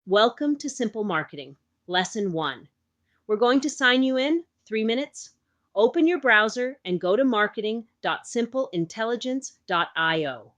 Welcome to Simple Marketing, Lesson 1. We're going to sign you in 3 minutes. Open your browser and go to marketing.simpleintelligence.io.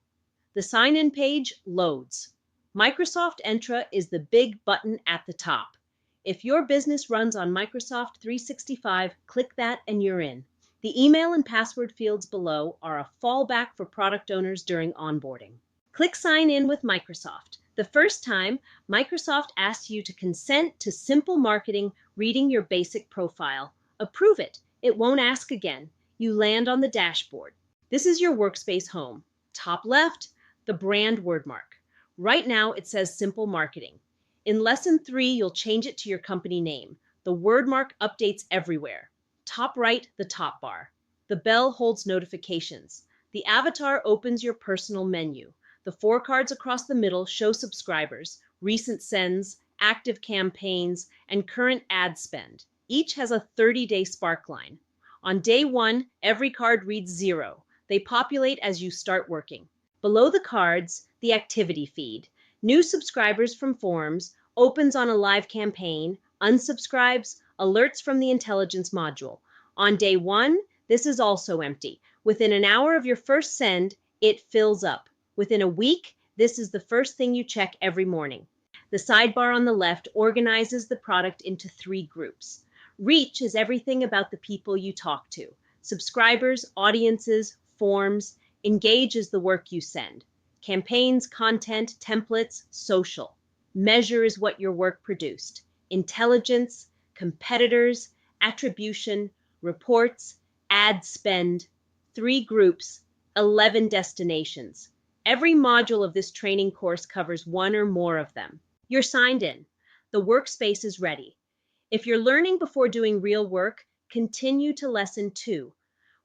The sign-in page loads. Microsoft Entra is the big button at the top. If your business runs on Microsoft 365, click that and you're in. The email and password fields below are a fallback for product owners during onboarding. Click Sign In with Microsoft. The first time, Microsoft asks you to consent to Simple Marketing reading your basic profile. Approve it. It won't ask again. You land on the dashboard. This is your workspace home. Top left, the brand word mark. Right now, it says Simple Marketing. In Lesson 3, you'll change it to your company name. The word mark updates everywhere. Top right, the top bar. The bell holds notifications. The avatar opens your personal menu. The 4 cards across the middle show subscribers, recent sends, active campaigns, and current ad spend. Each has a 30-day spark line. On day 1, every card reads 0. They populate as you start working. Below the cards, the activity feed. New subscribers from forums, opens on a live campaign, unsubscribes, alerts from the intelligence module. On day 1, this is also empty. Within an hour of your first send, it fills up. Within a week, this is the first thing you check every morning. The sidebar on the left organizes the product into 3 groups. Reach is everything about the people you talk to. Subscribers, audiences, forms. Engage is the work you send. Campaigns, content, templates, social. Measure is what your work produced. Intelligence, competitors, attribution, reports, ad spend. 3 groups, 11 destinations. Every module of this training course covers 1 or more of them. You're signed in. The workspace is ready. If you're learning before doing real work, continue to Lesson 2.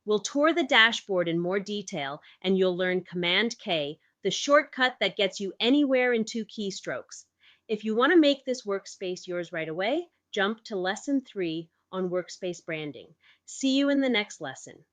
We'll tour the dashboard in more detail and you'll learn Command K, the shortcut that gets you anywhere in 2 keystrokes. If you want to make this workspace yours right away, jump to Lesson 3 on workspace branding. See you in the next lesson.